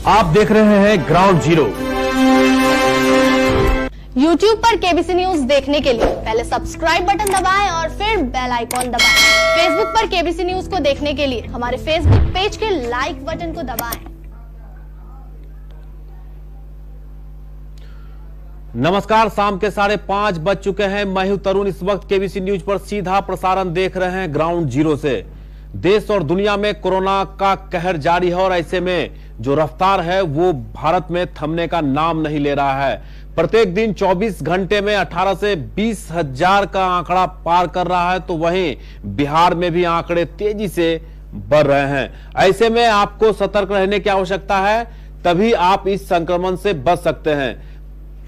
आप देख रहे हैं ग्राउंड जीरो। YouTube पर केबीसी न्यूज देखने के लिए पहले सब्सक्राइब बटन दबाएं और फिर बेल आइकॉन दबाएं। फेसबुक पर केबीसी न्यूज को देखने के लिए हमारे फेसबुक पेज के लाइक बटन को दबाएं। नमस्कार, शाम के 5:30 बज चुके हैं। मैं हूं तरुण। इस वक्त केबीसी न्यूज पर सीधा प्रसारण देख रहे हैं ग्राउंड जीरो से। देश और दुनिया में कोरोना का कहर जारी है और ऐसे में जो रफ्तार है वो भारत में थमने का नाम नहीं ले रहा है। प्रत्येक दिन 24 घंटे में 18 से 20 हजार का आंकड़ा पार कर रहा है, तो वहीं बिहार में भी आंकड़े तेजी से बढ़ रहे हैं। ऐसे में आपको सतर्क रहने की आवश्यकता है, तभी आप इस संक्रमण से बच सकते हैं।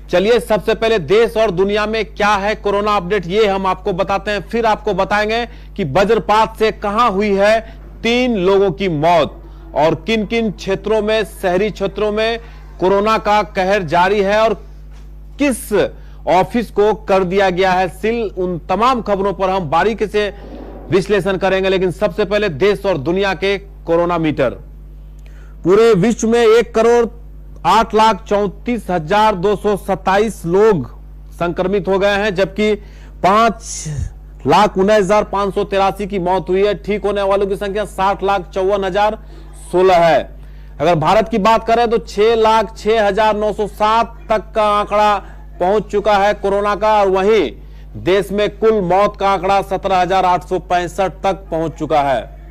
चलिए सबसे पहले देश और दुनिया में क्या है कोरोना अपडेट, ये हम आपको बताते हैं। फिर आपको बताएंगे कि वज्रपात से कहां हुई है 3 लोगों की मौत और किन किन क्षेत्रों में, शहरी क्षेत्रों में कोरोना का कहर जारी है और किस ऑफिस को कर दिया गया है सील। उन तमाम खबरों पर हम बारीकी से विश्लेषण करेंगे। लेकिन सबसे पहले देश और दुनिया के कोरोना मीटर। पूरे विश्व में 1,34,227 लोग संक्रमित हो गए हैं, जबकि 5,19,583 की मौत हुई है। ठीक होने वालों की संख्या 60,54,016 है। अगर भारत की बात करें तो 6,06,907 तक का आंकड़ा पहुंच चुका है कोरोना का, और वहीं देश में कुल मौत का आंकड़ा 17,865 तक पहुंच चुका है।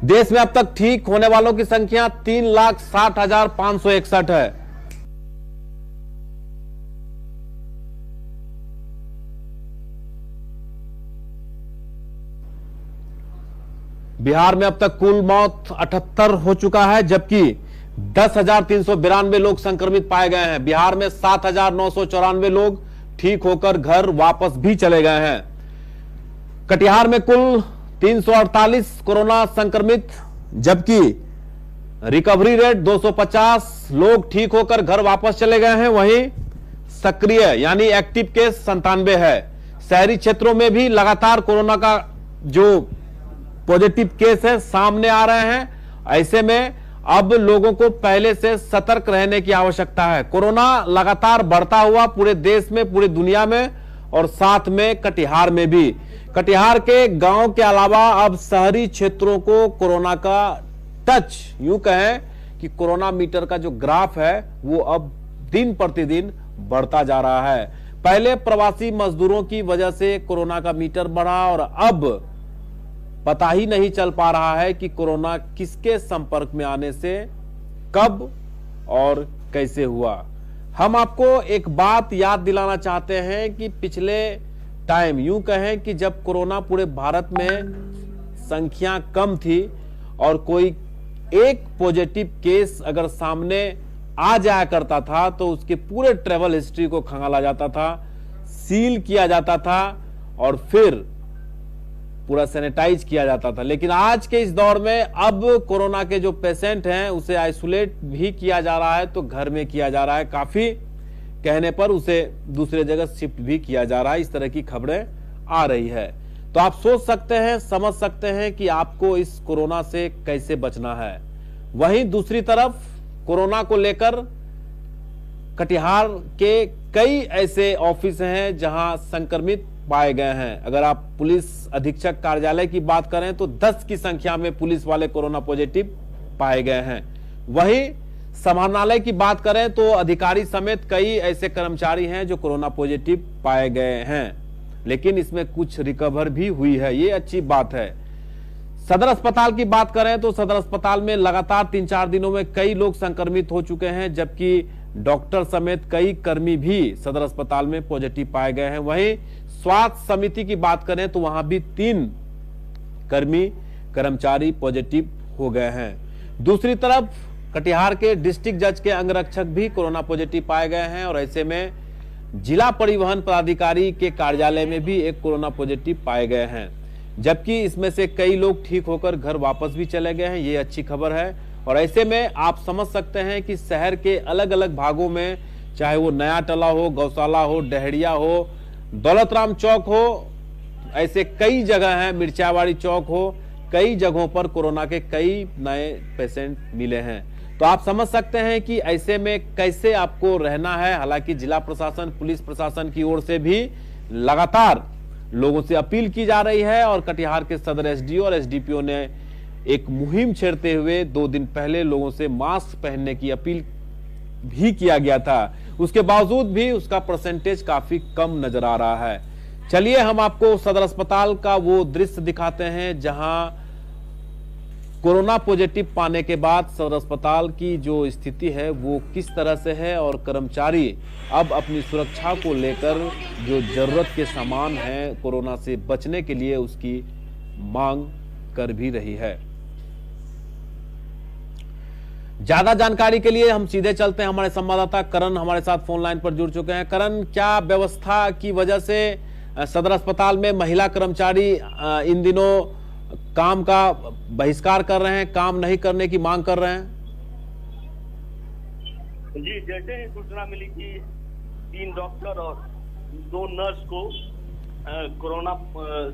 देश में अब तक ठीक होने वालों की संख्या 3,60,561 है। बिहार में अब तक कुल मौत 78 हो चुका है, जबकि 10,392 लोग संक्रमित पाए गए हैं। बिहार में 7,994 लोग ठीक होकर घर वापस भी चले गए हैं। कटिहार में कुल 348 कोरोना संक्रमित, जबकि रिकवरी रेट 250 लोग ठीक होकर घर वापस चले गए हैं। वहीं सक्रिय यानी एक्टिव केस 97 है। शहरी क्षेत्रों में भी लगातार कोरोना का जो पॉजिटिव केस है सामने आ रहे हैं। ऐसे में अब लोगों को पहले से सतर्क रहने की आवश्यकता है। कोरोना लगातार बढ़ता हुआ पूरे देश में, पूरी दुनिया में और साथ में कटिहार में भी। कटिहार के गांव के अलावा अब शहरी क्षेत्रों को कोरोना का टच, यूं कहें कि कोरोना मीटर का जो ग्राफ है वो अब दिन प्रतिदिन बढ़ता जा रहा है। पहले प्रवासी मजदूरों की वजह से कोरोना का मीटर बढ़ा और अब पता ही नहीं चल पा रहा है कि कोरोना किसके संपर्क में आने से कब और कैसे हुआ। हम आपको एक बात याद दिलाना चाहते हैं कि पिछले टाइम, यूं कहें कि जब कोरोना पूरे भारत में संख्या कम थी और कोई एक पॉजिटिव केस अगर सामने आ जाया करता था तो उसके पूरे ट्रेवल हिस्ट्री को खंगाला जाता था, सील किया जाता था और फिर पूरा सैनिटाइज किया जाता था। लेकिन आज के इस दौर में अब कोरोना के जो पेशेंट हैं उसे आइसोलेट भी किया जा रहा है, तो घर में किया जा रहा है। काफी कहने पर उसे दूसरे जगह शिफ्ट भी किया जा रहा है। इस तरह की खबरें आ रही है। तो आप सोच सकते हैं, समझ सकते हैं कि आपको इस कोरोना से कैसे बचना है। वहीं दूसरी तरफ कोरोना को लेकर कटिहार के कई ऐसे ऑफिस हैं जहां संक्रमित पाए गए हैं। अगर आप पुलिस अधीक्षक कार्यालय की बात करें तो 10 की संख्या में पुलिस वाले कोरोना पॉजिटिव पाए गए हैं। वहीं समाहरणालय की बात करें तो अधिकारी समेत कई ऐसे कर्मचारी हैं जो कोरोना पॉजिटिव पाए गए हैं, लेकिन इसमें कुछ रिकवर भी हुई है, ये अच्छी बात है। सदर अस्पताल की बात करें तो सदर अस्पताल में लगातार 3-4 दिनों में कई लोग संक्रमित हो चुके हैं, जबकि डॉक्टर समेत कई कर्मी भी सदर अस्पताल में पॉजिटिव पाए गए हैं। वहीं स्वास्थ्य समिति की बात करें तो वहां भी 3 कर्मचारी पॉजिटिव हो गए हैं। दूसरी तरफ कटिहार के डिस्ट्रिक्ट जज के अंगरक्षक भी कोरोना पॉजिटिव पाए गए हैं और ऐसे में जिला परिवहन पदाधिकारी के कार्यालय में भी एक कोरोना पॉजिटिव पाए गए हैं, जबकि इसमें से कई लोग ठीक होकर घर वापस भी चले गए हैं। ये अच्छी खबर है। और ऐसे में आप समझ सकते हैं कि शहर के अलग अलग भागों में, चाहे वो नया टला हो, गौशाला हो, डहड़िया हो, दौलतराम चौक हो, ऐसे कई जगह हैं, मिर्चावाड़ी चौक हो, कई जगहों पर कोरोना के कई नए पेशेंट मिले हैं। तो आप समझ सकते हैं कि ऐसे में कैसे आपको रहना है। हालांकि जिला प्रशासन, पुलिस प्रशासन की ओर से भी लगातार लोगों से अपील की जा रही है और कटिहार के सदर एसडीओ और एसडीपीओ ने एक मुहिम छेड़ते हुए 2 दिन पहले लोगों से मास्क पहनने की अपील भी किया गया था। उसके बावजूद भी उसका परसेंटेज काफी कम नजर आ रहा है। चलिए हम आपको सदर अस्पताल का वो दृश्य दिखाते हैं जहां कोरोना पॉजिटिव पाने के बाद सदर अस्पताल की जो स्थिति है वो किस तरह से है और कर्मचारी अब अपनी सुरक्षा को लेकर जो जरूरत के सामान है कोरोना से बचने के लिए उसकी मांग कर भी रही है। ज्यादा जानकारी के लिए हम सीधे चलते हैं, हमारे संवाददाता करण हमारे साथ फोन लाइन पर जुड़ चुके हैं। करण, क्या व्यवस्था की वजह से सदर अस्पताल में महिला कर्मचारी इन दिनों काम का बहिष्कार कर रहे हैं, काम नहीं करने की मांग कर रहे हैं? जी, जैसे ही सूचना मिली कि 3 डॉक्टर और 2 नर्स को कोरोना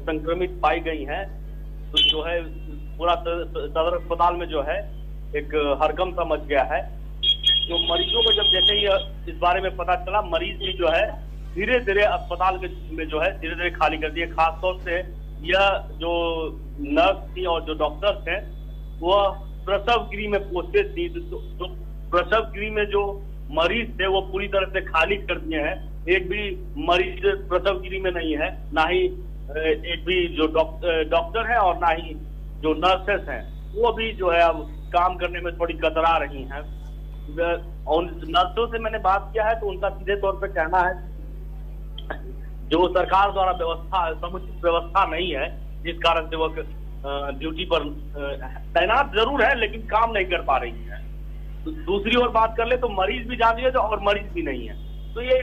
संक्रमित पाई गई हैं, तो जो है पूरा सदर अस्पताल में जो है एक हड़कंप सा मच गया है। जो मरीजों को जब जैसे ही इस बारे में पता चला, मरीज भी जो है धीरे धीरे अस्पताल में जो है धीरे धीरे खाली कर दिए। खासतौर से यह जो नर्स थी और जो डॉक्टर्स हैं वह प्रसव गृह में पोस्टेड थी। तो प्रसव गृह में जो मरीज थे वो पूरी तरह से खाली कर दिए हैं। एक भी मरीज प्रसव गृह में नहीं है, ना ही एक भी जो डॉक्टर है और ना ही जो नर्सेस हैं वो भी जो है अब काम करने में थोड़ी कतरा रही हैं। और नर्सों से मैंने बात किया है तो उनका सीधे तौर पे कहना है जो सरकार द्वारा व्यवस्था, समुचित व्यवस्था नहीं है, जिस कारण से वो ड्यूटी पर तैनात जरूर है लेकिन काम नहीं कर पा रही है। तो दूसरी ओर बात कर ले तो मरीज भी जानिए तो और मरीज भी नहीं है। तो ये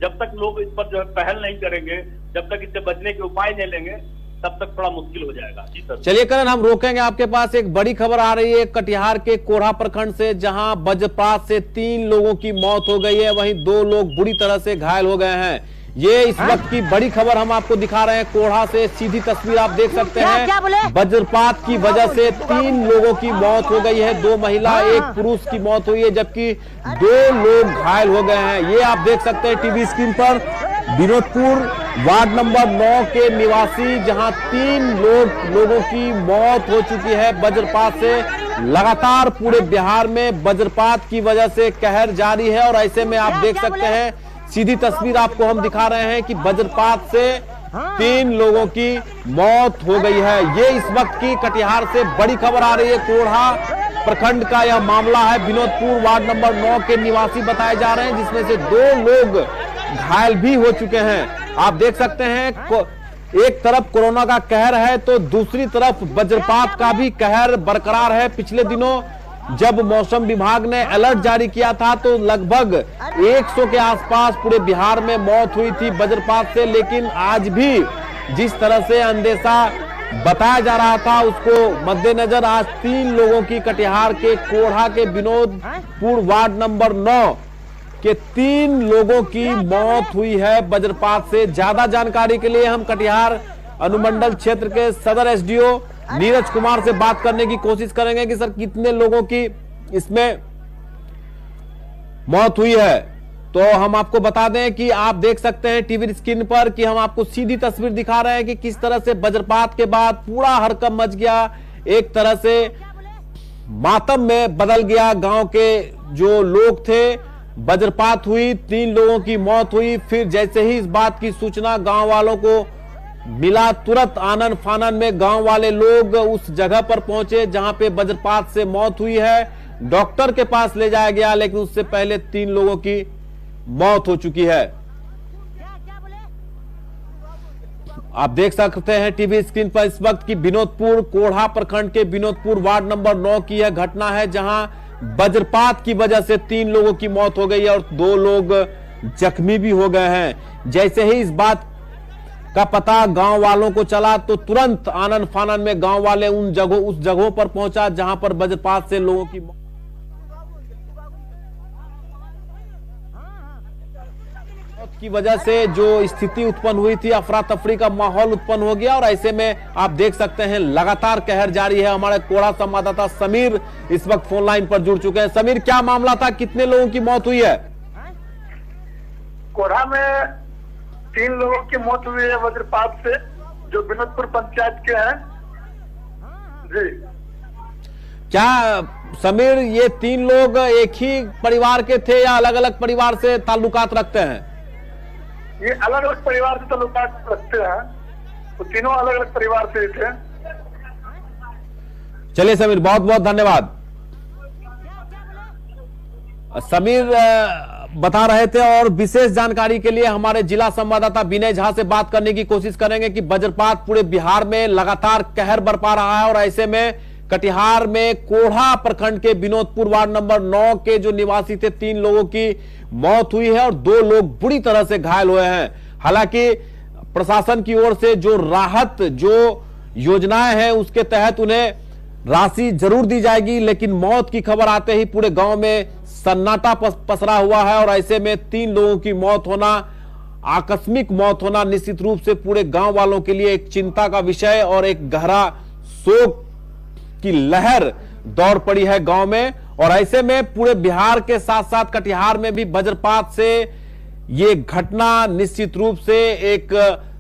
जब तक लोग इस पर जो है पहल नहीं करेंगे, जब तक इससे बचने के उपाय नहीं लेंगे, तब तक थोड़ा मुश्किल हो जाएगा। जी सर। चलिए करण, हम रोकेंगे आपके पास। एक बड़ी खबर आ रही है कटिहार के कोढ़ा प्रखंड से, जहां वज्रपात से 3 लोगों की मौत हो गई है, वहीं 2 लोग बुरी तरह से घायल हो गए हैं। ये इस वक्त की बड़ी खबर हम आपको दिखा रहे हैं। कोढ़ा से सीधी तस्वीर आप देख सकते हैं। वज्रपात की वजह से 3 लोगों की मौत हो गई है, 2 महिला 1 पुरुष की मौत हुई है, जबकि 2 लोग घायल हो गए हैं। ये आप देख सकते हैं टीवी स्क्रीन पर विनोदपुर वार्ड नंबर 9 के निवासी, जहां 3 लोगों की मौत हो चुकी है वज्रपात से। लगातार पूरे बिहार में वज्रपात की वजह से कहर जारी है और ऐसे में आप देख सकते हैं, सीधी तस्वीर आपको हम दिखा रहे हैं कि वज्रपात से 3 लोगों की मौत हो गई है। ये इस वक्त की कटिहार से बड़ी खबर आ रही है। कोढ़ा प्रखंड का यह मामला है। विनोदपुर वार्ड नंबर 9 के निवासी बताए जा रहे हैं, जिसमें से 2 लोग घायल भी हो चुके हैं। आप देख सकते हैं एक तरफ कोरोना का कहर है तो दूसरी तरफ वज्रपात का भी कहर बरकरार है। पिछले दिनों जब मौसम विभाग ने अलर्ट जारी किया था तो लगभग 100 के आसपास पूरे बिहार में मौत हुई थी वज्रपात से, लेकिन आज भी जिस तरह से अंदेशा बताया जा रहा था उसको मद्देनजर आज 3 लोगों की कटिहार के कोढ़ा के विनोदपुर वार्ड नंबर 9 के 3 लोगों की मौत हुई है वज्रपात से। ज्यादा जानकारी के लिए हम कटिहार अनुमंडल क्षेत्र के सदर एसडीओ नीरज कुमार से बात करने की कोशिश करेंगे कि सर कितने लोगों की इसमें मौत हुई है। तो हम आपको बता दें कि आप देख सकते हैं टीवी स्क्रीन पर कि हम आपको सीधी तस्वीर दिखा रहे हैं कि किस तरह से वज्रपात के बाद पूरा हड़कंप मच गया, एक तरह से मातम में बदल गया। गांव के जो लोग थे, वज्रपात हुई, 3 लोगों की मौत हुई। फिर जैसे ही इस बात की सूचना गांव वालों को मिला, तुरंत आनन फानन में गांव वाले लोग उस जगह पर पहुंचे जहां पे वज्रपात से मौत हुई है। डॉक्टर के पास ले जाया गया, लेकिन उससे पहले 3 लोगों की मौत हो चुकी है। आप देख सकते हैं टीवी स्क्रीन पर इस वक्त की विनोदपुर कोढ़ा प्रखंड के विनोदपुर वार्ड नंबर 9 की यह घटना है, जहां वज्रपात की वजह से 3 लोगों की मौत हो गई है और 2 लोग जख्मी भी हो गए हैं। जैसे ही इस बात का पता गांव वालों को चला तो तुरंत आनन फानन में गांव वाले उस जगहों पर पहुंचा जहां पर वज्रपात से लोगों की मौत की वजह से जो स्थिति उत्पन्न हुई थी, अफरा तफरी का माहौल उत्पन्न हो गया और ऐसे में आप देख सकते हैं लगातार कहर जारी है। हमारे कोढ़ा संवाददाता समीर इस वक्त फोन लाइन पर जुड़ चुके हैं। समीर, क्या मामला था, कितने लोगों की मौत हुई है? कोढ़ा में 3 लोगों की मौत हुई है वज्रपात से, जो विनोदपुर पंचायत के हैं जी। क्या समीर, ये 3 लोग एक ही परिवार के थे या अलग अलग परिवार से ताल्लुकात रखते हैं? ये अलग अलग परिवार से ताल्लुकात रखते हैं, तो तीनों अलग अलग परिवार से थे। चलिए समीर, बहुत बहुत धन्यवाद। समीर बता रहे थे और विशेष जानकारी के लिए हमारे जिला संवाददाता विनय झा से बात करने की कोशिश करेंगे कि वज्रपात पूरे बिहार में लगातार कहर बरपा रहा है और ऐसे में कटिहार में कोढ़ा प्रखंड के विनोदपुर वार्ड नंबर 9 के जो निवासी थे 3 लोगों की मौत हुई है और 2 लोग बुरी तरह से घायल हुए हैं। हालांकि प्रशासन की ओर से जो राहत, जो योजनाएं हैं उसके तहत उन्हें राशि जरूर दी जाएगी, लेकिन मौत की खबर आते ही पूरे गांव में सन्नाटा पसरा हुआ है और ऐसे में 3 लोगों की मौत होना, आकस्मिक मौत होना निश्चित रूप से पूरे गांव वालों के लिए एक चिंता का विषय और एक गहरा शोक की लहर दौड़ पड़ी है गांव में। और ऐसे में पूरे बिहार के साथ साथ कटिहार में भी वज्रपात से ये घटना निश्चित रूप से एक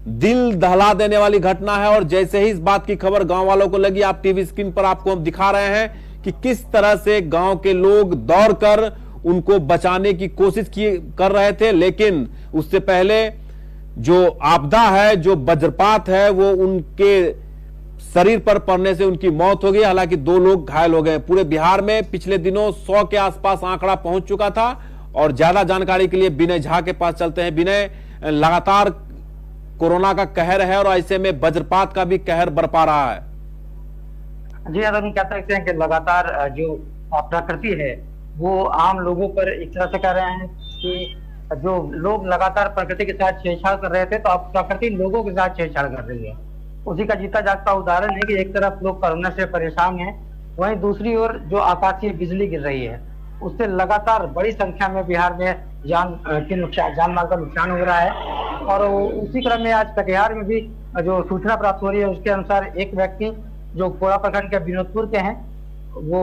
दिल दहला देने वाली घटना है। और जैसे ही इस बात की खबर गांव वालों को लगी, आप टीवी स्क्रीन पर आपको हम दिखा रहे हैं कि किस तरह से गांव के लोग दौड़कर उनको बचाने की कोशिश कर रहे थे, लेकिन उससे पहले जो आपदा है, जो वज्रपात है, वो उनके शरीर पर पड़ने से उनकी मौत हो गई। हालांकि 2 लोग घायल हो गए। पूरे बिहार में पिछले दिनों 100 के आसपास आंकड़ा पहुंच चुका था। और ज्यादा जानकारी के लिए विनय झा के पास चलते हैं। विनय, लगातार कोरोना का कहर है और ऐसे में वज्रपात का भी कहर बरपा रहा है। जी हम कह सकते हैं कि लगातार जो प्रकृति है वो आम लोगों पर एक तरह से कह रहे हैं कि जो लोग लगातार प्रकृति के साथ छेड़छाड़ कर रहे थे, तो अब प्रकृति लोगों के साथ छेड़छाड़ कर रही है। उसी का जीता जागता उदाहरण है कि एक तरफ लोग कोरोना से परेशान हैं, वहीं दूसरी ओर जो आकाशीय बिजली गिर रही है उससे लगातार बड़ी संख्या में बिहार में जान माल का नुकसान हो रहा है। और उसी क्रम में आज कटिहार में भी जो सूचना प्राप्त हो रही है उसके अनुसार एक व्यक्ति जो कोढ़ा प्रखंड के विनोदपुर के हैं वो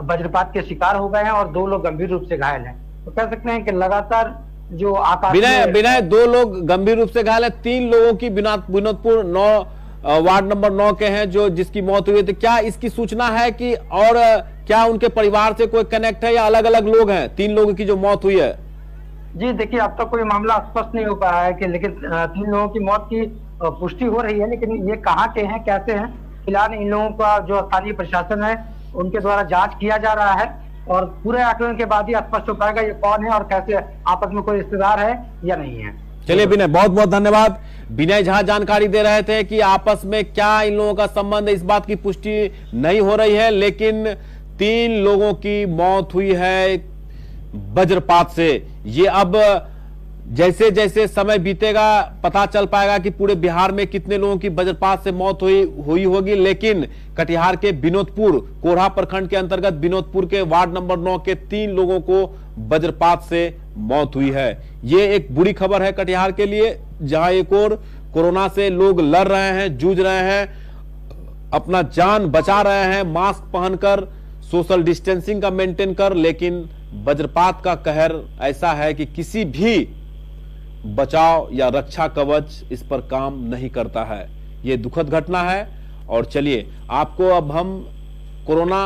वज्रपात के शिकार हो गए हैं और 2 लोग गंभीर रूप से घायल हैं। तो कह सकते हैं कि लगातार जो बिना 2 लोग गंभीर रूप से घायल है, 3 लोगों की विनोदपुर 9 वार्ड नंबर 9 के हैं जो जिसकी मौत हुई थी। क्या इसकी सूचना है कि और क्या उनके परिवार से कोई कनेक्ट है या अलग अलग लोग हैं 3 लोगों की जो मौत हुई है? जी देखिए, अब तक कोई मामला स्पष्ट नहीं हो पाया है कि, लेकिन 3 लोगों की मौत की पुष्टि हो रही है, लेकिन ये कहाँ के हैं, कैसे हैं, फिलहाल इन लोगों का जो स्थानीय प्रशासन है उनके द्वारा जांच किया जा रहा है और पूरे आकलन के बाद ही स्पष्ट हो पाएगा ये कौन है और कैसे आपस में कोई रिश्तेदार है या नहीं है। चलिए विनय, बहुत बहुत धन्यवाद। विनय झा जानकारी दे रहे थे कि आपस में क्या इन लोगों का संबंध, इस बात की पुष्टि नहीं हो रही है, लेकिन 3 लोगों की मौत हुई है वज्रपात से। ये अब जैसे जैसे समय बीतेगा पता चल पाएगा कि पूरे बिहार में कितने लोगों की वज्रपात से मौत हुई होगी। लेकिन कटिहार के विनोदपुर, कोढ़ा प्रखंड के अंतर्गत विनोदपुर के वार्ड नंबर 9 के 3 लोगों को वज्रपात से मौत हुई है। ये एक बुरी खबर है कटिहार के लिए, जहां एक और कोरोना से लोग लड़ रहे हैं, जूझ रहे हैं, अपना जान बचा रहे हैं, मास्क पहनकर, सोशल डिस्टेंसिंग का मेंटेन कर, लेकिन वज्रपात का कहर ऐसा है कि किसी भी बचाव या रक्षा कवच इस पर काम नहीं करता है। यह दुखद घटना है। और चलिए आपको अब हम कोरोना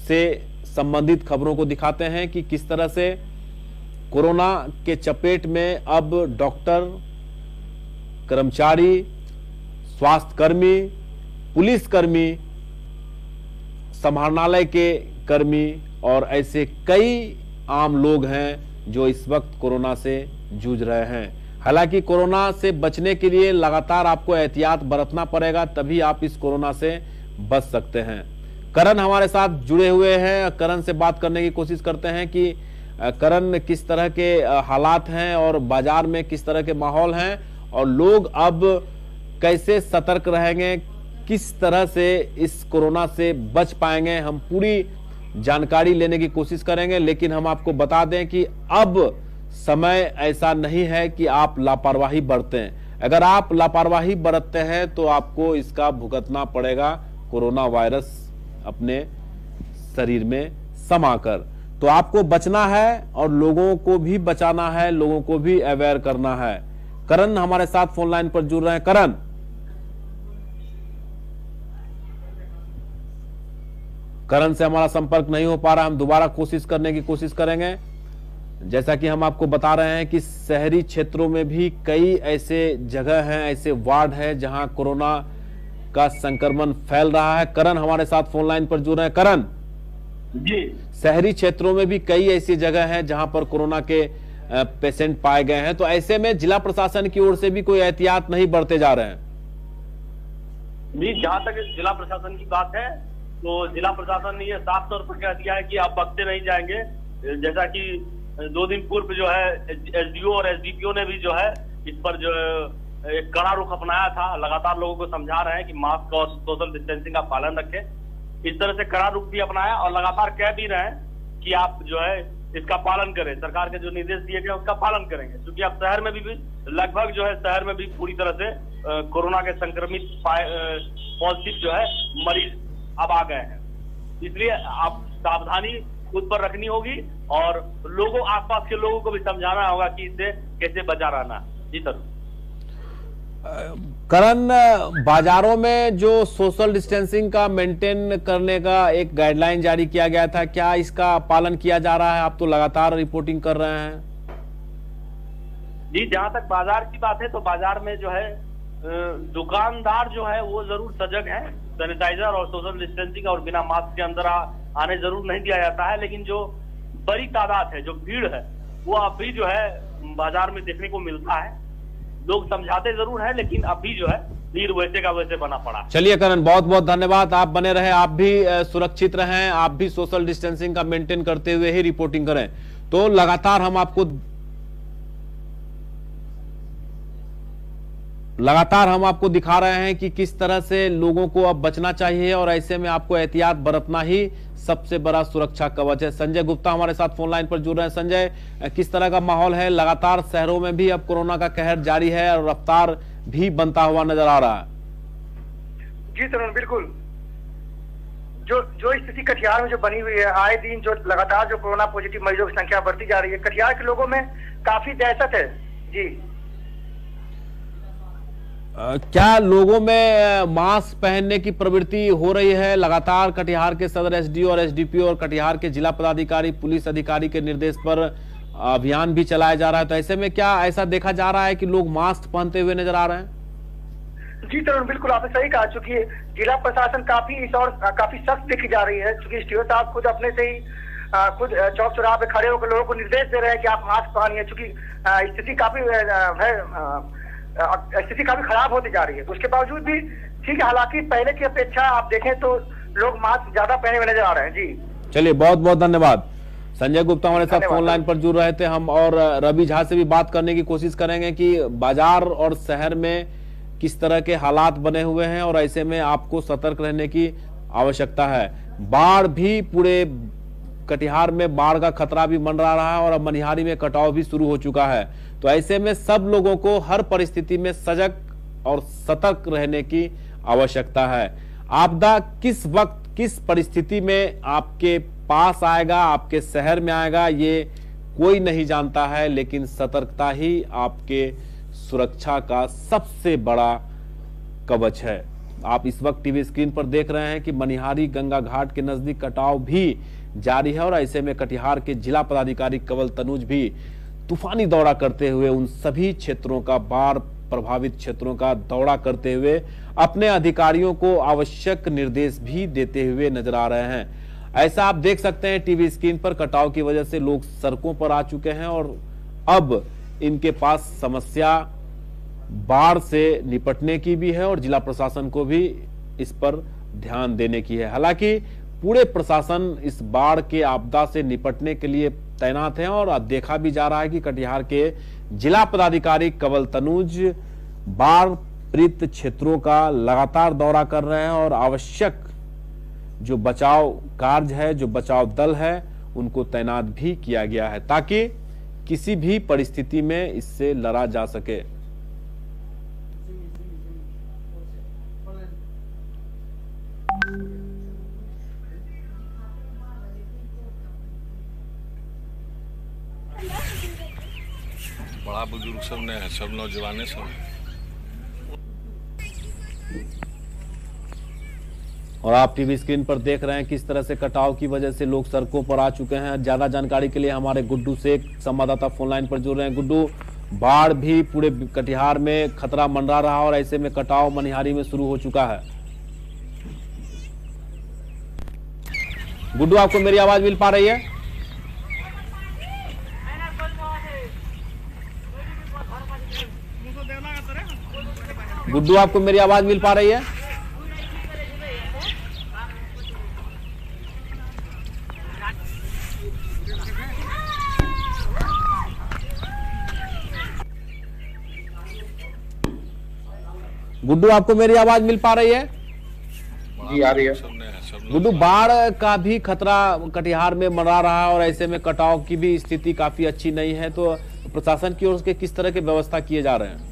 से संबंधित खबरों को दिखाते हैं कि किस तरह से कोरोना के चपेट में अब डॉक्टर, कर्मचारी, स्वास्थ्यकर्मी, पुलिसकर्मी, समाहरणालय के कर्मी और ऐसे कई आम लोग हैं जो इस वक्त कोरोना से जूझ रहे हैं। हालांकि कोरोना से बचने के लिए लगातार आपको एहतियात बरतना पड़ेगा, तभी आप इस कोरोना से बच सकते हैं। करण हमारे साथ जुड़े हुए हैं, करण से बात करने की कोशिश करते हैं कि करण किस तरह के हालात हैं और बाजार में किस तरह के माहौल हैं और लोग अब कैसे सतर्क रहेंगे, किस तरह से इस कोरोना से बच पाएंगे। हम पूरी जानकारी लेने की कोशिश करेंगे, लेकिन हम आपको बता दें कि अब समय ऐसा नहीं है कि आप लापरवाही बरतें। अगर आप लापरवाही बरतते हैं तो आपको इसका भुगतना पड़ेगा, कोरोना वायरस अपने शरीर में समाकर। तो आपको बचना है और लोगों को भी बचाना है, लोगों को भी अवेयर करना है। करण हमारे साथ फोन लाइन पर जुड़ रहे हैं। करण से हमारा संपर्क नहीं हो पा रहा, हम दोबारा कोशिश करने की कोशिश करेंगे। जैसा कि हम आपको बता रहे हैं कि शहरी क्षेत्रों में भी कई ऐसे जगह हैं, ऐसे वार्ड हैं जहां कोरोना का संक्रमण फैल रहा है। करण हमारे साथ फोन लाइन पर जुड़ रहे हैं। करण जी, शहरी क्षेत्रों में भी कई ऐसी जगह हैं जहां पर कोरोना के पेशेंट पाए गए हैं, तो ऐसे में जिला प्रशासन की ओर से भी कोई एहतियात नहीं बरते जा रहे हैं? जी, जहां तक जिला प्रशासन की बात है तो जिला प्रशासन ने ये साफ तौर पर कह दिया है कि आप बख्शे नहीं जाएंगे। जैसा कि 2 दिन पूर्व जो है एसडीओ और एसडीपीओ ने भी जो है इस पर जो है एक कड़ा रुख अपनाया था। लगातार लोगों को समझा रहे हैं कि मास्क और सोशल डिस्टेंसिंग का पालन रखें। इस तरह से कड़ा रुख भी अपनाया और लगातार कह भी रहे हैं कि आप जो है इसका पालन करें, सरकार के जो निर्देश दिए गए उसका पालन करेंगे। क्योंकि अब शहर में भी लगभग जो है शहर में भी पूरी तरह से कोरोना के संक्रमित पॉजिटिव जो है मरीज अब आ गए हैं। इसलिए आप सावधानी खुद पर रखनी होगी और लोगों, आसपास के लोगों को भी समझाना होगा कि इससे कैसे बचा रहना। जी सर। करण, बाजारों में जो सोशल डिस्टेंसिंग का मेंटेन करने का एक गाइडलाइन जारी किया गया था, क्या इसका पालन किया जा रहा है? आप तो लगातार रिपोर्टिंग कर रहे हैं। जी, जहां तक बाजार की बात है तो बाजार में जो है दुकानदार जो है वो जरूर सजग है। सैनिटाइजर और सोशल डिस्टेंसिंग और बिना मास्क के अंदर आने जरूर नहीं दिया जाता है, लेकिन जो बड़ी तादाद है, जो भीड़ है, वो अभी जो है बाजार में देखने को मिलता है। लोग समझाते जरूर है, लेकिन अभी जो है भीड़ वैसे का वैसे बना पड़ा। चलिए करण, बहुत बहुत धन्यवाद। आप बने रहे, आप भी सुरक्षित रहें, आप भी सोशल डिस्टेंसिंग का मेंटेन करते हुए ही रिपोर्टिंग करें। तो लगातार हम आपको दिखा रहे हैं कि किस तरह से लोगों को अब बचना चाहिए और ऐसे में आपको एहतियात बरतना ही सबसे बड़ा सुरक्षा कवच है। संजय गुप्ता हमारे साथ फोन लाइन पर जुड़ रहे हैं। संजय, किस तरह का माहौल है? लगातार शहरों में भी अब कोरोना का कहर जारी है और रफ्तार भी बनता हुआ नजर आ रहा है। जी तरुण, बिल्कुल। जो स्थिति कटिहार में जो बनी हुई है, आए दिन जो लगातार जो कोरोना पॉजिटिव मरीजों की संख्या बढ़ती जा रही है, कटिहार के लोगों में काफी दहशत है। जी, क्या लोगों में मास्क पहनने की प्रवृत्ति हो रही है? लगातार कटिहार के सदर एसडीओ और एसडीपीओ और कटिहार के जिला पदाधिकारी, पुलिस अधिकारी के निर्देश पर अभियान भी चलाया जा रहा है, तो ऐसे में क्या ऐसा देखा जा रहा है कि लोग मास्क पहनते हुए नजर आ रहे हैं? जी तरुण, बिल्कुल आपने सही कहा। चूंकि जिला प्रशासन काफी सख्त देखी जा रही है। चूंकि एसडीओ साहब खुद अपने से ही खुद चौक चौराहे पे खड़े होकर लोगों को निर्देश दे रहे हैं कि आप मास्क पहनिए। चूंकि स्थिति काफी खराब होती जा रही है, तो उसके बावजूद भी ठीक है। हालांकि पहले की अपेक्षा आप देखें तो लोग मास्क ज्यादा पहने हुए नजर आ रहे हैं। जी चलिए, बहुत बहुत धन्यवाद। संजय गुप्ता हमारे साथ फोन लाइन पर जुड़ रहे थे। हम और रवि झा से भी बात करने की कोशिश करेंगे कि बाजार और शहर में किस तरह के हालात बने हुए हैं और ऐसे में आपको सतर्क रहने की आवश्यकता है। बाढ़ भी, पूरे कटिहार में बाढ़ का खतरा भी मंडरा रहा है और अब मनिहारी में कटाव भी शुरू हो चुका है। तो ऐसे में सब लोगों को हर परिस्थिति में सजग और सतर्क रहने की आवश्यकता है। आपदा किस वक्त, किस परिस्थिति में आपके पास आएगा, आपके शहर में आएगा, ये कोई नहीं जानता है, लेकिन सतर्कता ही आपके सुरक्षा का सबसे बड़ा कवच है। आप इस वक्त टीवी स्क्रीन पर देख रहे हैं कि मनिहारी गंगा घाट के नजदीक कटाव भी जारी है और ऐसे में कटिहार के जिला पदाधिकारी कंवल तनुज भी तूफानी दौरा करते हुए उन सभी क्षेत्रों का, बाढ़ प्रभावित क्षेत्रों का दौरा करते हुए अपने अधिकारियों को आवश्यक निर्देश भी देते हुए नजर आ रहे हैं। ऐसा आप देख सकते हैं टीवी स्क्रीन पर, कटाव की वजह से लोग सड़कों पर आ चुके हैं और अब इनके पास समस्या बाढ़ से निपटने की भी है और जिला प्रशासन को भी इस पर ध्यान देने की है। हालांकि पूरे प्रशासन इस बाढ़ के आपदा से निपटने के लिए तैनात है और अब देखा भी जा रहा है कि कटिहार के जिला पदाधिकारी कंवल तनुज बाढ़ पीड़ित क्षेत्रों का लगातार दौरा कर रहे हैं और आवश्यक जो बचाव कार्य है, जो बचाव दल है, उनको तैनात भी किया गया है ताकि किसी भी परिस्थिति में इससे लड़ा जा सके। बड़ा बुजुर्ग सब ने है, सब नौजवाने सब है। और आप टीवी स्क्रीन पर देख रहे हैं किस तरह से कटाव की वजह से लोग सड़कों पर आ चुके हैं। ज्यादा जानकारी के लिए हमारे गुड्डू शेख संवाददाता फोन लाइन पर जुड़ रहे हैं। गुड्डू, बाढ़ भी पूरे कटिहार में खतरा मंडरा रहा और ऐसे में कटाव मनिहारी में शुरू हो चुका है। गुड्डू, आपको मेरी आवाज मिल पा रही है? गुड्डू, आपको मेरी आवाज मिल पा रही है? गुड्डू, आपको मेरी आवाज मिल पा रही है? जी आ रही है। गुड्डू, बाढ़ का भी खतरा कटिहार में मंडरा रहा है और ऐसे में कटाव की भी स्थिति काफी अच्छी नहीं है, तो प्रशासन की ओर से किस तरह की व्यवस्था किए जा रहे हैं?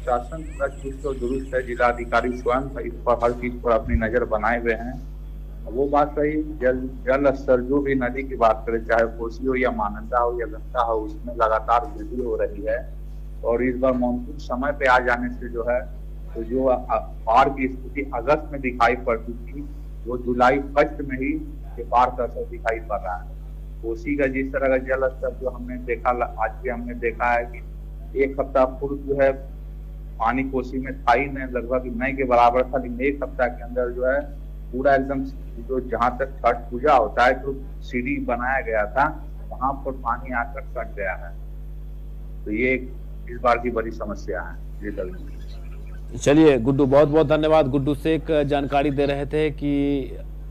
शासन पूरा चुस्त और दुरुस्त है। जिलाधिकारी स्वयं इस पर हर चीज पर अपनी नजर बनाए हुए हैं। वो बात रही जल स्तर, जो भी नदी की बात करें, चाहे कोसी हो या महानंदा हो या गंगा हो, उसमें लगातार वृद्धि हो रही है। और इस बार मानसून समय पे आ जाने से जो है, तो जो बाढ़ की स्थिति अगस्त में दिखाई पड़ती थी, वो जुलाई अगस्त में ही बाढ़ का असर दिखाई पड़ रहा है। कोसी का जिस तरह का जल स्तर जो हमने देखा, आज भी हमने देखा है कि एक हफ्ता पूर्व जो है पानी कोसी में था ही नहीं, लगभग नए के बराबर था। लेकिन एक हफ्ता के अंदर जो है पूरा एकदम, जो जहाँ तक छठ पूजा होता है, जो सीढ़ी बनाया गया था, वहां पर पानी आकर कट गया है। तो ये इस बार की बड़ी समस्या है। चलिए गुड्डू, बहुत बहुत धन्यवाद। गुड्डू शेख जानकारी दे रहे थे कि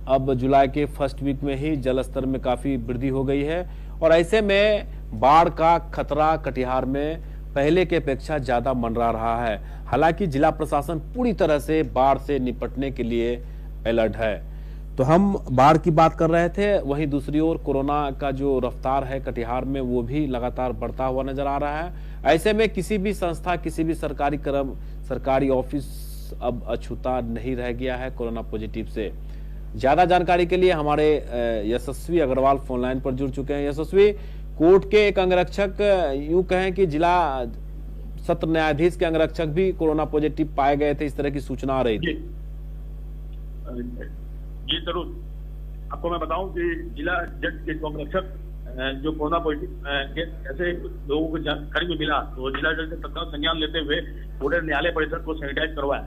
अब जुलाई के फर्स्ट वीक में ही जल स्तर में काफी वृद्धि हो गई है और ऐसे में बाढ़ का खतरा कटिहार में पहले के अपेक्षा ज्यादा मंडरा रहा है। हालांकि जिला प्रशासन पूरी तरह से बाढ़ से निपटने के लिए अलर्ट है। तो हम बाढ़ की बात कर रहे थे, वहीं दूसरी ओर कोरोना का जो रफ्तार है कटिहार में, वो भी लगातार बढ़ता हुआ नजर आ रहा है। ऐसे में किसी भी संस्था, किसी भी सरकारी ऑफिस अब अछूता नहीं रह गया है कोरोना पॉजिटिव से। ज्यादा जानकारी के लिए हमारे यशस्वी अग्रवाल फोन लाइन पर जुड़ चुके हैं। यशस्वी, कोर्ट के एक अंगरक्षक, यूं कहें कि जिला सत्र न्यायाधीश के अंगरक्षक भी कोरोना पॉजिटिव पाए गए थे, इस तरह की सूचना आ रही थी। जी जरूर, आपको मैं बताऊं कि जिला जज के अंगरक्षक जो कोरोना पॉजिटिव ऐसे लोगों को जानकारी में मिला, तो जिला जज ने तत्काल संज्ञान लेते हुए पूरे न्यायालय परिसर को सैनिटाइज करवाया।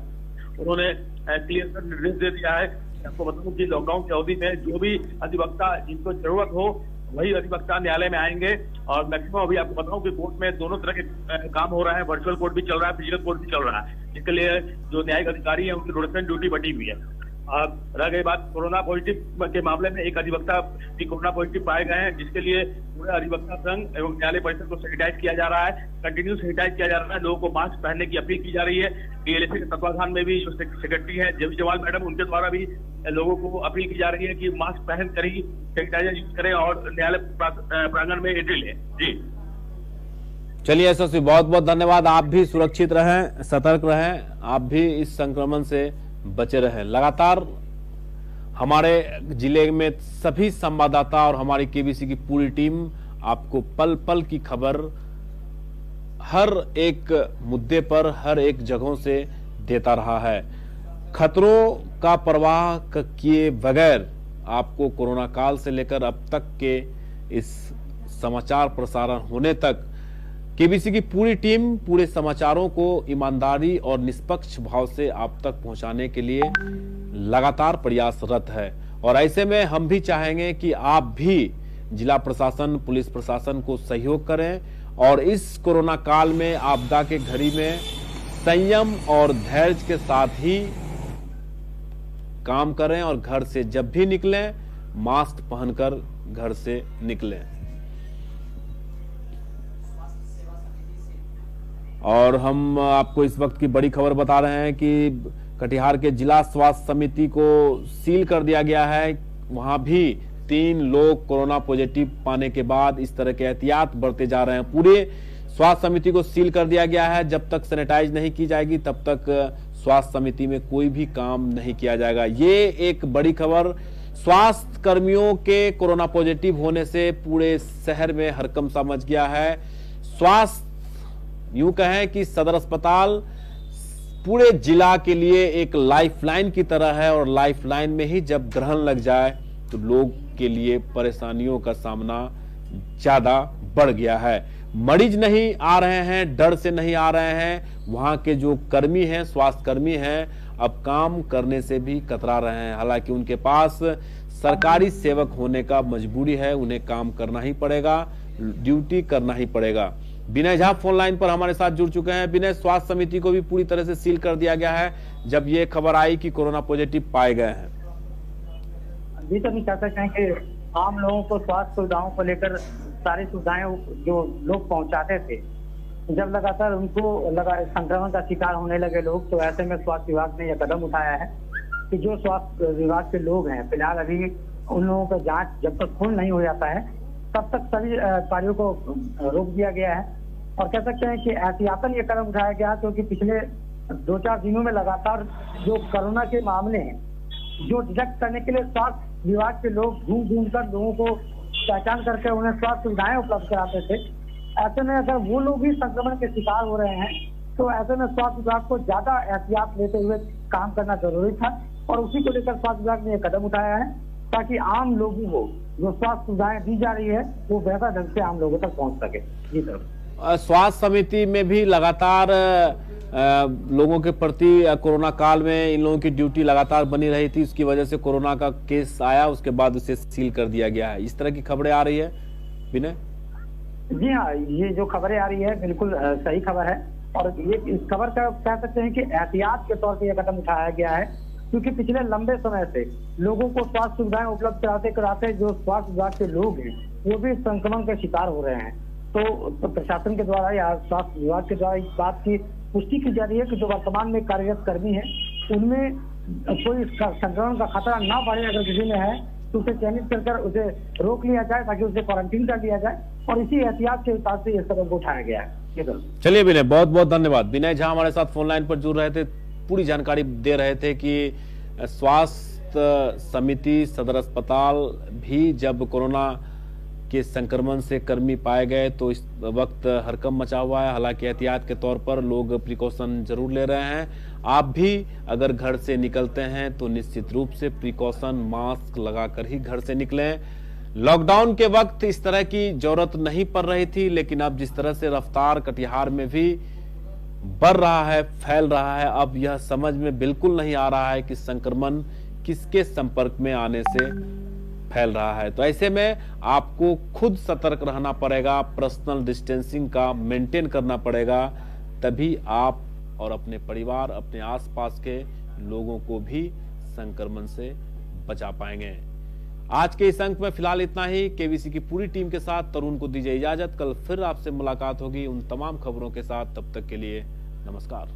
उन्होंने क्लियर कर निर्देश दे दिया है। आपको बताऊं कि लॉकडाउन की अवधि में जो भी अधिवक्ता जिनको जरूरत हो, वही अधिवक्ता न्यायालय में आएंगे। और मैक्सिमम अभी आपको बताऊं कि कोर्ट में दोनों तरह के काम हो रहा है, वर्चुअल कोर्ट भी चल रहा है, फिजिकल कोर्ट भी चल रहा है, जिसके लिए जो न्यायिक अधिकारी है उनकी रोटेशन ड्यूटी बटी हुई है। रह गई बात कोरोना पॉजिटिव के मामले में, एक अधिवक्ता भी कोरोना पॉजिटिव पाए गए हैं, जिसके लिए पूरे अधिवक्ता संघ एवं न्यायालय परिसर को सैनिटाइज किया जा रहा है, कंटिन्यू सैनिटाइज किया जा रहा है। लोगों को मास्क पहनने की अपील की जा रही है। डीएलएससी के तत्वाधान में भी जो सेक्रेटरी है जेबी जवाल मैडम, उनके द्वारा भी लोगों को अपील की जा रही है कि मास्क पहन कर ही सैनिटाइजर यूज करें और न्यायालय प्रांगण में एंट्री लें। जी चलिए यशस्वी, बहुत बहुत धन्यवाद। आप भी सुरक्षित रहें, सतर्क रहें, आप भी इस संक्रमण से बचे रहें। लगातार हमारे जिले में सभी संवाददाता और हमारी केबीसी की पूरी टीम आपको पल पल की खबर हर एक मुद्दे पर, हर एक जगहों से देता रहा है। खतरों का परवाह किए बगैर आपको कोरोना काल से लेकर अब तक के इस समाचार प्रसारण होने तक केबीसी की पूरी टीम पूरे समाचारों को ईमानदारी और निष्पक्ष भाव से आप तक पहुंचाने के लिए लगातार प्रयासरत है। और ऐसे में हम भी चाहेंगे कि आप भी जिला प्रशासन, पुलिस प्रशासन को सहयोग करें और इस कोरोना काल में, आपदा के घड़ी में संयम और धैर्य के साथ ही काम करें और घर से जब भी निकलें मास्क पहनकर घर से निकलें। और हम आपको इस वक्त की बड़ी खबर बता रहे हैं कि कटिहार के जिला स्वास्थ्य समिति को सील कर दिया गया है। वहां भी 3 लोग कोरोना पॉजिटिव पाने के बाद इस तरह के एहतियात बरते जा रहे हैं। पूरे स्वास्थ्य समिति को सील कर दिया गया है। जब तक सैनिटाइज नहीं की जाएगी तब तक स्वास्थ्य समिति में कोई भी काम नहीं किया जाएगा। ये एक बड़ी खबर, स्वास्थ्य कर्मियों के कोरोना पॉजिटिव होने से पूरे शहर में हड़कंप सा मच गया है। स्वास्थ्य यूं कहें कि सदर अस्पताल पूरे जिला के लिए एक लाइफलाइन की तरह है, और लाइफलाइन में ही जब ग्रहण लग जाए तो लोग के लिए परेशानियों का सामना ज्यादा बढ़ गया है। मरीज नहीं आ रहे हैं, डर से नहीं आ रहे हैं, वहां के जो कर्मी हैं, स्वास्थ्य कर्मी हैं, अब काम करने से भी कतरा रहे हैं। हालांकि उनके पास सरकारी सेवक होने का मजबूरी है, उन्हें काम करना ही पड़ेगा, ड्यूटी करना ही पड़ेगा। विनय झा फोन लाइन पर हमारे साथ जुड़ चुके हैं। विनय, स्वास्थ्य समिति को भी पूरी तरह से सील कर दिया गया है जब ये खबर आई कि कोरोना पॉजिटिव पाए गए हैं। जी तो कह सकते हैं कि आम लोगों को स्वास्थ्य सुविधाओं को लेकर सारी सुविधाएं जो लोग पहुंचाते थे, जब लगातार उनको संक्रमण का शिकार होने लगे लोग, तो ऐसे में स्वास्थ्य विभाग ने यह कदम उठाया है कि जो स्वास्थ्य विभाग के लोग हैं, फिलहाल अभी उन लोगों का जांच जब तक पूर्ण नहीं हो जाता है तब तक सभी कार्यों को रोक दिया गया है। और कह सकते हैं कि एहतियातन ये कदम उठाया गया क्योंकि पिछले 2-4 दिनों में लगातार जो कोरोना के मामले हैं, जो डिटेक्ट करने के लिए स्वास्थ्य विभाग के लोग घूम कर लोगों को पहचान करके उन्हें स्वास्थ्य सुविधाएं उपलब्ध कराते थे। ऐसे में अगर वो लोग भी संक्रमण के शिकार हो रहे हैं तो ऐसे में स्वास्थ्य विभाग को ज्यादा एहतियात लेते हुए काम करना जरूरी था, और उसी को लेकर स्वास्थ्य विभाग ने यह कदम उठाया है ताकि आम लोगों को जो स्वास्थ्य सुविधाएं दी जा रही है वो बेहतर ढंग से आम लोगों तक पहुंच सके। जी सर, स्वास्थ्य समिति में भी लगातार लोगों के प्रति कोरोना काल में इन लोगों की ड्यूटी लगातार बनी रही थी, उसकी वजह से कोरोना का केस आया, उसके बाद उसे सील कर दिया गया है। इस तरह की खबरें आ रही है विनय? जी हाँ, ये जो खबरें आ रही है बिल्कुल सही खबर है, और ये इस खबर का कह सकते हैं कि एहतियात के तौर पर यह कदम उठाया गया है क्योंकि पिछले लंबे समय से लोगों को स्वास्थ्य सुविधाएं उपलब्ध कराते जो स्वास्थ्य विभाग के लोग हैं वो भी संक्रमण के शिकार हो रहे हैं। तो प्रशासन के द्वारा या स्वास्थ्य विभाग के द्वारा इस बात की पुष्टि की जा रही है कि जो वर्तमान में कार्यरत कर्मी है उनमें कोई संक्रमण का खतरा ना बढ़े, अगर किसी में है तो उसे चयनित कर उसे रोक लिया जाए ताकि उसे क्वारंटीन कर लिया जाए, और इसी एहतियात के हिसाब से इस कदम को उठाया गया है। चलिए विनय, बहुत बहुत धन्यवाद। विनय झा हमारे साथ फोन लाइन पर जुड़ रहे थे, पूरी जानकारी दे रहे थे कि स्वास्थ्य समिति सदर अस्पताल भी जब कोरोना के संक्रमण से कर्मी पाए गए तो इस वक्त हड़कंप मचा हुआ है। हालांकि एहतियात के तौर पर लोग प्रिकॉशन जरूर ले रहे हैं। आप भी अगर घर से निकलते हैं तो निश्चित रूप से प्रिकॉशन मास्क लगाकर ही घर से निकलें। लॉकडाउन के वक्त इस तरह की जरूरत नहीं पड़ रही थी, लेकिन अब जिस तरह से रफ्तार कटिहार में भी बढ़ रहा है, फैल रहा है, अब यह समझ में बिल्कुल नहीं आ रहा है कि संक्रमण किसके संपर्क में आने से फैल रहा है। तो ऐसे में आपको खुद सतर्क रहना पड़ेगा, पर्सनल डिस्टेंसिंग का मेंटेन करना पड़ेगा, तभी आप और अपने परिवार, अपने आसपास के लोगों को भी संक्रमण से बचा पाएंगे। आज के इस अंक में फिलहाल इतना ही। केबीसी की पूरी टीम के साथ तरुण को दीजिए इजाजत। कल फिर आपसे मुलाकात होगी उन तमाम खबरों के साथ। तब तक के लिए नमस्कार।